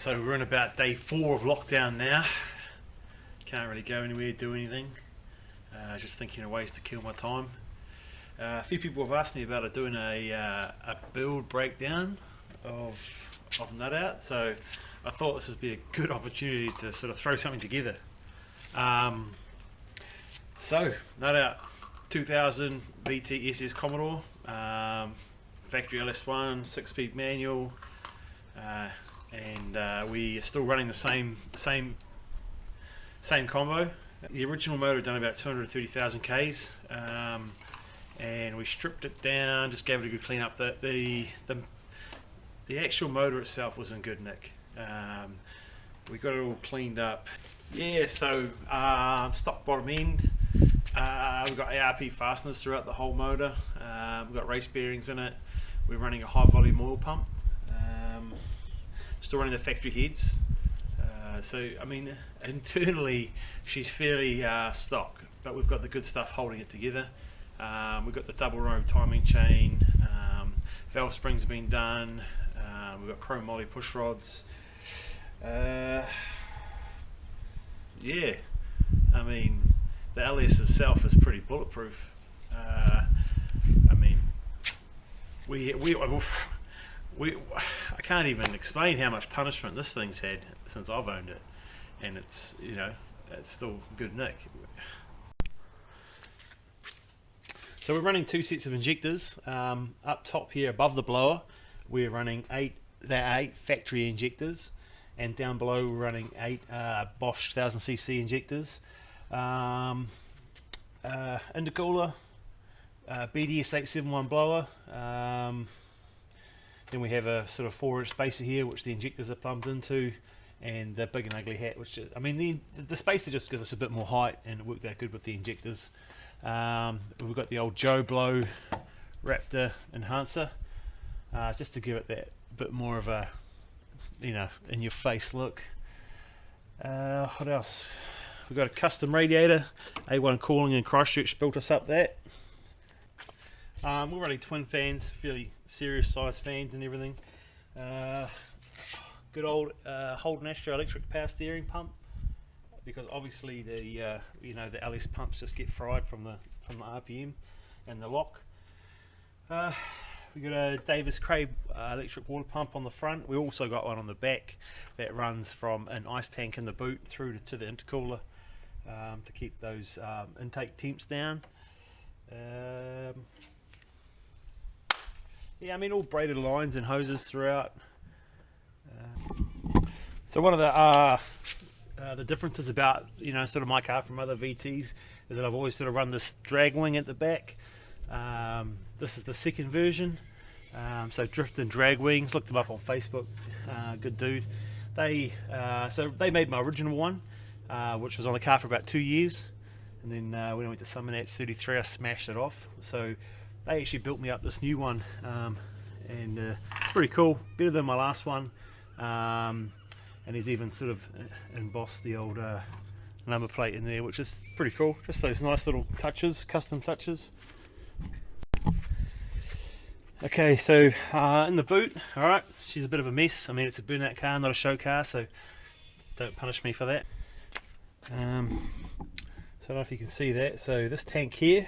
So we're in about day 4 of lockdown now. Can't really go anywhere, do anything. Just thinking of ways to kill my time. A few people have asked me about doing a build breakdown of NUTOUT, so I thought this would be a good opportunity to sort of throw something together. So NUTOUT 2000 VT SS Commodore, factory LS1, 6-speed manual, and we are still running the same combo. The original motor done about 230,000 Ks, and we stripped it down, just gave it a good clean up. The actual motor itself was in good nick. We got it all cleaned up. Yeah, so stock bottom end. We've got ARP fasteners throughout the whole motor. We've got race bearings in it. We're running a high volume oil pump. Still running the factory heads. So I mean, internally she's fairly stock, but we've got the good stuff holding it together. We've got the double row timing chain. Valve springs have been done. We've got chrome moly push rods. Yeah, I mean, the LS itself is pretty bulletproof. I mean, I can't even explain how much punishment this thing's had since I've owned it, and it's, you know, it's still good nick. So we're running 2 sets of injectors. Up top here above the blower we're running 8 factory injectors, and down below we're running 8 Bosch 1000cc injectors. Intercooler, BDS 871 blower. Then we have a sort of 4-inch spacer here which the injectors are plumbed into, and the big and ugly hat, which I mean the spacer just gives us a bit more height, and it worked out good with the injectors. We've got the old Joe Blow Raptor enhancer, just to give it that bit more of a, you know, in your face look. What else? We've got a custom radiator. A1 Cooling in Christchurch built us up that. We're running twin fans, fairly serious size fans and everything. Good old Holden Astro electric power steering pump, because obviously the you know, the LS pumps just get fried from the RPM and the lock. We got a Davis Craig electric water pump on the front. We also got one on the back that runs from an ice tank in the boot through to the intercooler, to keep those intake temps down. Yeah, I mean, all braided lines and hoses throughout. So one of the differences about, you know, sort of my car from other VTs is that I've always sort of run this drag wing at the back. This is the second version. So Drift and Drag Wings, looked them up on Facebook. Good dude. So they made my original one, which was on the car for about 2 years, and then when I went to Summonats 33 I smashed it off. So they actually built me up this new one, and it's pretty cool, better than my last one. And he's even sort of embossed the old number plate in there, which is pretty cool. Just those nice little touches, custom touches. Okay, so in the boot, alright, she's a bit of a mess. I mean, it's a burnout car, not a show car, so don't punish me for that. So I don't know if you can see that. So this tank here,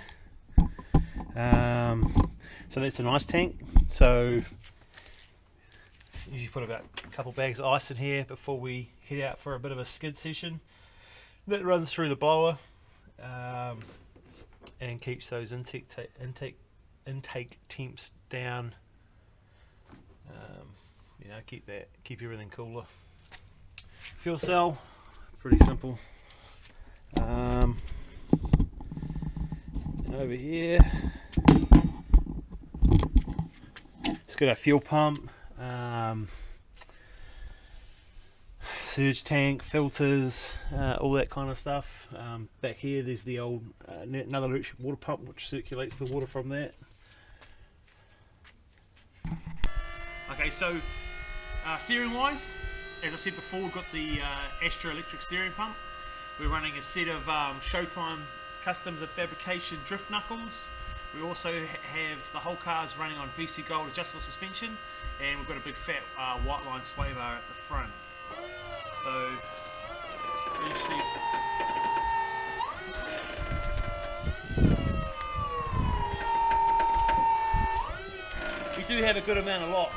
so that's an ice tank. So usually put about a couple bags of ice in here before we head out for a bit of a skid session. That runs through the blower, and keeps those intake temps down. You know, keep everything cooler. Fuel cell, pretty simple. And over here, it's got a fuel pump, surge tank, filters, all that kind of stuff. Back here there's the old another electric water pump which circulates the water from that. Okay, so steering wise, as I said before, we've got the Astro electric steering pump. We're running a set of Showtime Customs of Fabrication drift knuckles. We also have the whole car's running on BC Gold adjustable suspension, and we've got a big fat white line sway bar at the front. So usually we do have a good amount of lock.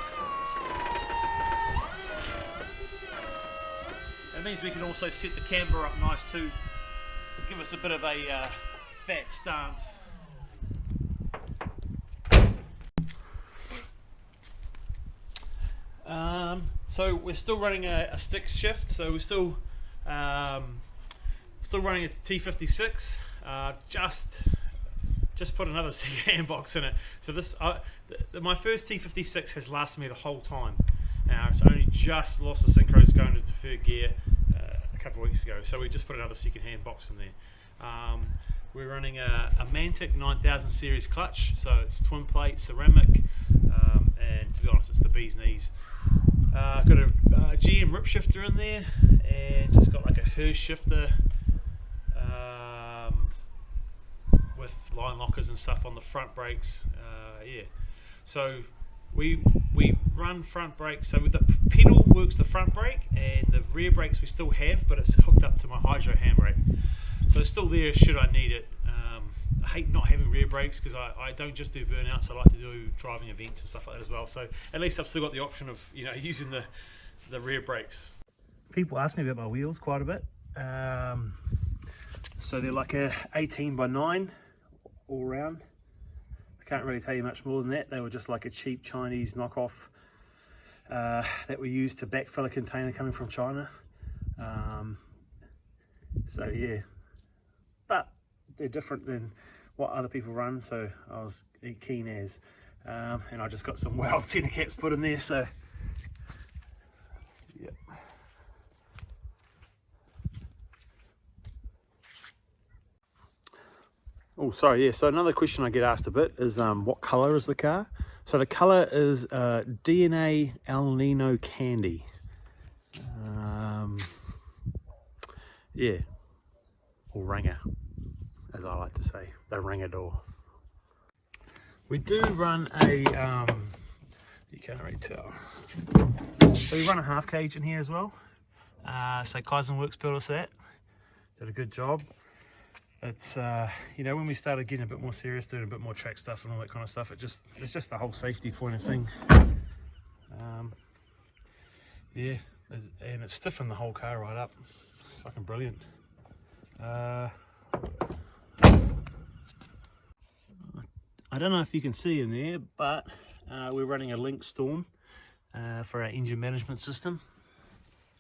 It means we can also set the camber up nice too. Give us a bit of a fat stance. So we're still running a stick shift, so we're still running a T56. Just put another hand box in it. So this my first T56 has lasted me the whole time. Now it's only just lost the synchros going to the third gear a couple of weeks ago, so we just put another second hand box in there. We're running a Mantic 9000 series clutch, so it's twin plate ceramic, and to be honest, it's the bee's knees. Got a GM rip shifter in there, and just got like a Hirsch shifter with line lockers and stuff on the front brakes. Yeah, so we run front brakes. So with the pedal works the front brake, and the rear brakes we still have, but it's hooked up to my hydro handbrake, so it's still there should I need it. I hate not having rear brakes because I don't just do burnouts, I like to do driving events and stuff like that as well, so at least I've still got the option of, you know, using the rear brakes. People ask me about my wheels quite a bit. So they're like a 18x9 all round. I can't really tell you much more than that. They were just like a cheap Chinese knockoff that we used to backfill a container coming from China. So yeah, but they're different than what other people run, so I was keen as, and I just got some wild centre caps put in there, so yeah. Oh, sorry, yeah, so another question I get asked a bit is what colour is the car? So the colour is DNA El Nino Candy. Yeah, or Ranger, as I like to say, the Ranger door. We do run a, you can't really tell, so we run a half cage in here as well. So Kaizen Works built us that, did a good job. It's, you know, when we started getting a bit more serious, doing a bit more track stuff and all that kind of stuff, it's just the whole safety point of thing. Yeah, and it's stiffened the whole car right up. It's fucking brilliant. I don't know if you can see in there, but we're running a Link Storm for our engine management system.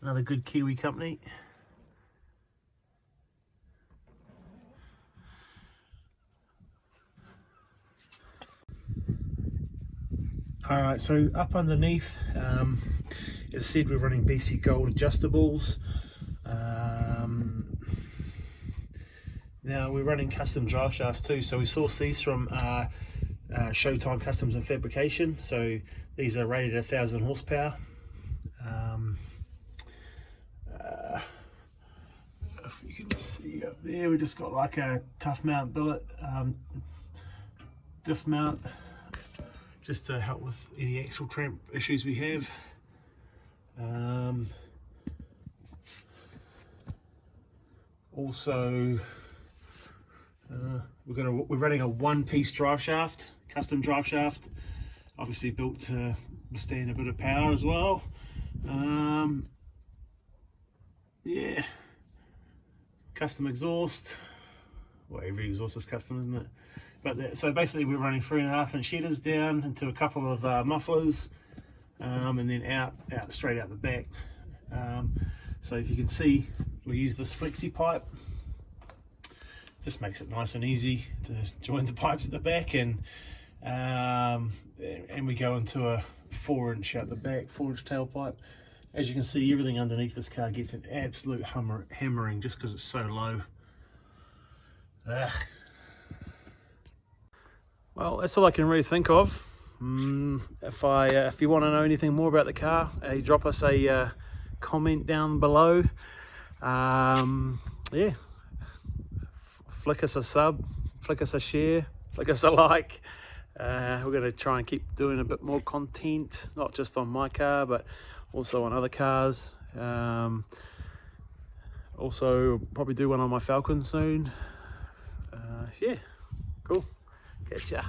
Another good Kiwi company. Alright, so up underneath, as I said, we're running BC Gold adjustables. Now we're running custom drive shafts too, so we source these from Showtime Customs and Fabrication. So these are rated 1,000 horsepower. If you can see up there, we just got like a tough mount billet, diff mount, just to help with any axle tramp issues we have. Also, we're running a one-piece drive shaft, custom drive shaft, obviously built to withstand a bit of power as well. Yeah, custom exhaust. Well, every exhaust is custom, isn't it? But so basically we're running 3.5-inch headers down into a couple of mufflers, and then out straight out the back. So if you can see, we use this flexi pipe. Just makes it nice and easy to join the pipes at the back, and we go into a 4-inch out the back, 4-inch tailpipe. As you can see, everything underneath this car gets an absolute hammering just because it's so low. Ugh. Well, that's all I can really think of. If you want to know anything more about the car, drop us a comment down below. Yeah, flick us a sub, flick us a share, flick us a like. We're going to try and keep doing a bit more content, not just on my car, but also on other cars. Also probably do one on my Falcon soon. Yeah, cool. Catch ya.